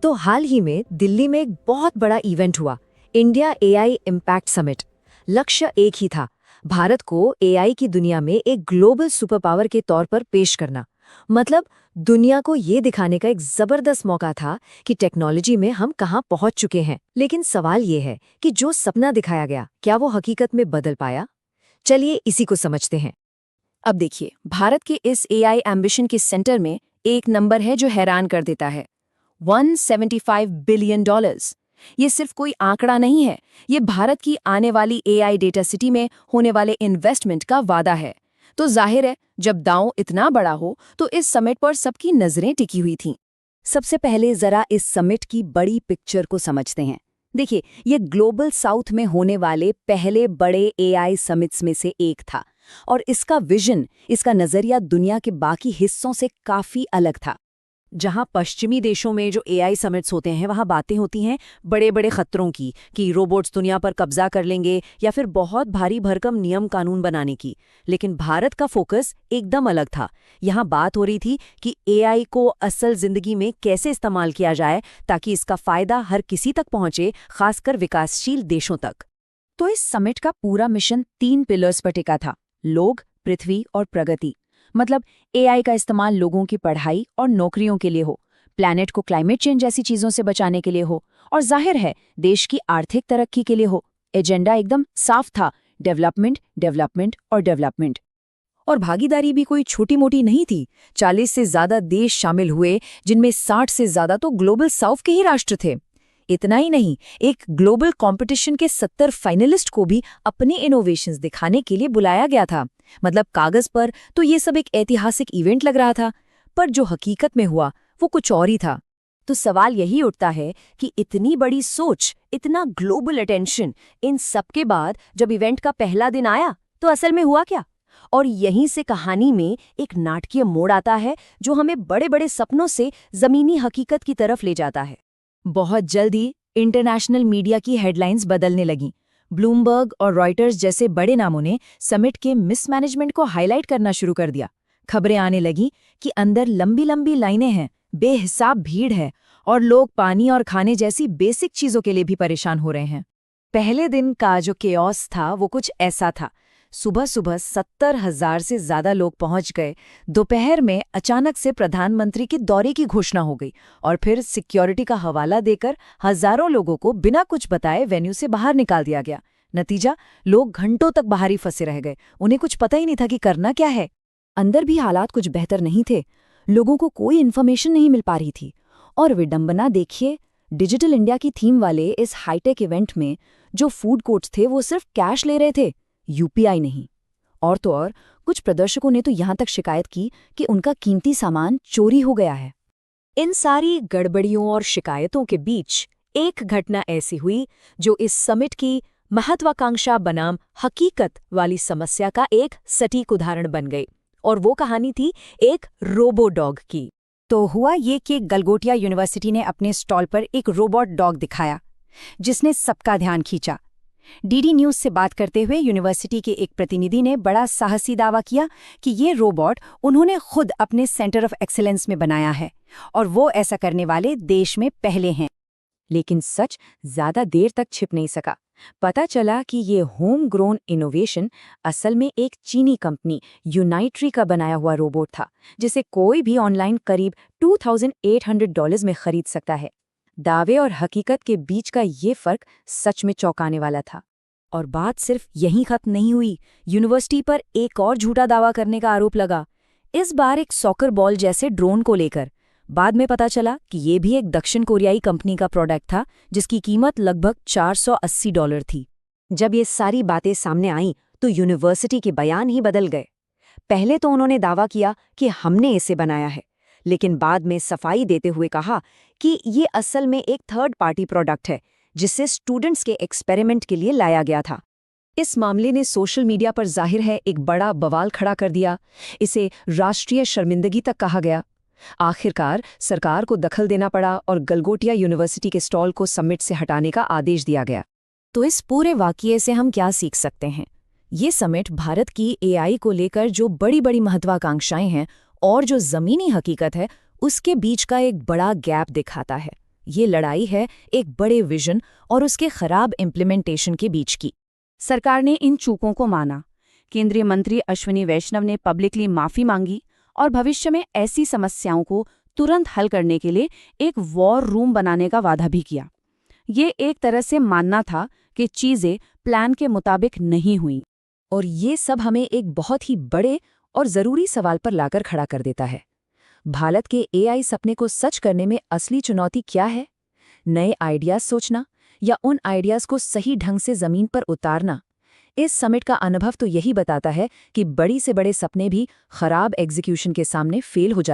तो हाल ही में दिल्ली में एक बहुत बड़ा इवेंट हुआ, इंडिया एआई इम्पैक्ट समिट। लक्ष्य एक ही था, भारत को एआई की दुनिया में एक ग्लोबल सुपर पावर के तौर पर पेश करना। मतलब दुनिया को ये दिखाने का एक जबरदस्त मौका था कि टेक्नोलॉजी में हम कहाँ पहुंच चुके हैं। लेकिन सवाल ये है कि जो सपना दिखाया गया, क्या वो हकीकत में बदल पाया? चलिए इसी को समझते हैं। अब देखिए, भारत के इस एआई एम्बिशन के सेंटर में एक नंबर है जो हैरान कर देता है, $175 बिलियन। ये सिर्फ कोई आंकड़ा नहीं है, ये भारत की आने वाली एआई डेटा सिटी में होने वाले इन्वेस्टमेंट का वादा है। तो जाहिर है, जब दांव इतना बड़ा हो तो इस समिट पर सबकी नजरें टिकी हुई थीं। सबसे पहले जरा इस समिट की बड़ी पिक्चर को समझते हैं। देखिए, ये ग्लोबल साउथ में होने वाले पहले बड़े एआई समिट्स में से एक था और इसका विजन, इसका नजरिया दुनिया के बाकी हिस्सों से काफी अलग था। जहां पश्चिमी देशों में जो एआई समिट्स होते हैं वहां बातें होती हैं बड़े बड़े खतरों की, कि रोबोट्स दुनिया पर कब्जा कर लेंगे या फिर बहुत भारी भरकम नियम कानून बनाने की। लेकिन भारत का फोकस एकदम अलग था। यहां बात हो रही थी कि एआई को असल जिंदगी में कैसे इस्तेमाल किया जाए ताकि इसका फायदा हर किसी तक पहुंचे, खासकर विकासशील देशों तक। तो इस समिट का पूरा मिशन 3 पिलर्स पर टिका था: लोग, पृथ्वी और प्रगति। मतलब एआई का इस्तेमाल लोगों की पढ़ाई और नौकरियों के लिए हो, प्लैनेट को क्लाइमेट चेंज जैसी चीजों से बचाने के लिए हो, और जाहिर है देश की आर्थिक तरक्की के लिए हो। एजेंडा एकदम साफ था, डेवलपमेंट, डेवलपमेंट और डेवलपमेंट। और भागीदारी भी कोई छोटी मोटी नहीं थी। 40 से ज्यादा देश शामिल हुए, जिनमें 60 से ज्यादा तो ग्लोबल साउथ के ही राष्ट्र थे। इतना ही नहीं, एक ग्लोबल कंपटीशन के 70 फाइनलिस्ट को भी अपने इनोवेशंस दिखाने के लिए बुलाया गया था। मतलब कागज पर तो ये सब एक ऐतिहासिक इवेंट लग रहा था, पर जो हकीकत में हुआ वो कुछ और ही था। तो सवाल यही उठता है कि इतनी बड़ी सोच, इतना ग्लोबल अटेंशन, इन सब के बाद जब इवेंट का पहला दिन आया तो असल में हुआ क्या? और यहीं से कहानी में एक नाटकीय मोड़ आता है जो हमें बड़े बड़े सपनों से जमीनी हकीकत की तरफ ले जाता है। बहुत जल्दी इंटरनेशनल मीडिया की हेडलाइंस बदलने लगीं। ब्लूमबर्ग और रॉयटर्स जैसे बड़े नामों ने समिट के मिसमैनेजमेंट को हाईलाइट करना शुरू कर दिया। खबरें आने लगीं कि अंदर लंबी लंबी लाइनें हैं, बेहिसाब भीड़ है और लोग पानी और खाने जैसी बेसिक चीजों के लिए भी परेशान हो रहे हैं। पहले दिन का जो केओस था वो कुछ ऐसा था। सुबह सुबह 70,000 से ज्यादा लोग पहुंच गए। दोपहर में अचानक से प्रधानमंत्री के दौरे की घोषणा हो गई और फिर सिक्योरिटी का हवाला देकर हजारों लोगों को बिना कुछ बताए वेन्यू से बाहर निकाल दिया गया। नतीजा, लोग घंटों तक बाहर ही फंसे रह गए। उन्हें कुछ पता ही नहीं था कि करना क्या है। अंदर भी हालात कुछ बेहतर नहीं थे। लोगों को कोई इन्फॉर्मेशन नहीं मिल पा रही थी। और विडंबना देखिए, डिजिटल इंडिया की थीम वाले इस हाईटेक इवेंट में जो फूड कोर्ट्स थे वो सिर्फ कैश ले रहे थे, यूपीआई नहीं। और तो और कुछ प्रदर्शकों ने तो यहां तक शिकायत की कि उनका कीमती सामान चोरी हो गया है। इन सारी गड़बड़ियों और शिकायतों के बीच एक घटना ऐसी हुई जो इस समिट की महत्वाकांक्षा बनाम हकीकत वाली समस्या का एक सटीक उदाहरण बन गई। और वो कहानी थी एक रोबो डॉग की। तो हुआ ये कि गलगोटिया यूनिवर्सिटी ने अपने स्टॉल पर एक रोबोट डॉग दिखाया जिसने सबका ध्यान खींचा। डीडी न्यूज से बात करते हुए यूनिवर्सिटी के एक प्रतिनिधि ने बड़ा साहसी दावा किया कि ये रोबोट उन्होंने खुद अपने सेंटर ऑफ एक्सीलेंस में बनाया है और वो ऐसा करने वाले देश में पहले हैं। लेकिन सच ज्यादा देर तक छिप नहीं सका। पता चला कि ये होम ग्रोन इनोवेशन असल में एक चीनी कंपनी यूनाइट्री का बनाया हुआ रोबोट था, जिसे कोई भी ऑनलाइन करीब $2,800 में खरीद सकता है। दावे और हकीकत के बीच का ये फर्क सच में चौंकाने वाला था। और बात सिर्फ यहीं खत्म नहीं हुई। यूनिवर्सिटी पर एक और झूठा दावा करने का आरोप लगा, इस बार एक सॉकर बॉल जैसे ड्रोन को लेकर। बाद में पता चला कि ये भी एक दक्षिण कोरियाई कंपनी का प्रोडक्ट था जिसकी कीमत लगभग $480 थी। जब ये सारी बातें सामने आईं तो यूनिवर्सिटी के बयान ही बदल गए। पहले तो उन्होंने दावा किया कि हमने इसे बनाया है, लेकिन बाद में सफाई देते हुए कहा कि ये असल में एक थर्ड पार्टी प्रोडक्ट है जिसे स्टूडेंट्स के एक्सपेरिमेंट के लिए लाया गया था। इस मामले ने सोशल मीडिया पर जाहिर है एक बड़ा बवाल खड़ा कर दिया। इसे राष्ट्रीय शर्मिंदगी तक कहा गया। आखिरकार सरकार को दखल देना पड़ा और गलगोटिया यूनिवर्सिटी के स्टॉल को समिट से हटाने का आदेश दिया गया। तो इस पूरे वाकये से हम क्या सीख सकते हैं? ये समिट भारत की एआई को लेकर जो बड़ी बड़ी महत्वाकांक्षाएं हैं और जो जमीनी हकीकत है उसके बीच का एक बड़ा गैप दिखाता है। ये लड़ाई है एक बड़े विजन और उसके खराब इम्प्लीमेंटेशन के बीच की। सरकार ने इन चूकों को माना। केंद्रीय मंत्री अश्विनी वैष्णव ने पब्लिकली माफी मांगी और भविष्य में ऐसी समस्याओं को तुरंत हल करने के लिए एक वॉर रूम बनाने का वादा भी किया। ये एक तरह से मानना था कि चीजें प्लान के मुताबिक नहीं हुई। और ये सब हमें एक बहुत ही बड़े और ज़रूरी सवाल पर लाकर खड़ा कर देता है। भारत के एआई सपने को सच करने में असली चुनौती क्या है? नए आइडियाज सोचना या उन आइडियाज को सही ढंग से ज़मीन पर उतारना? इस समिट का अनुभव तो यही बताता है कि बड़ी से बड़े सपने भी खराब एग्जीक्यूशन के सामने फेल हो जाते हैं।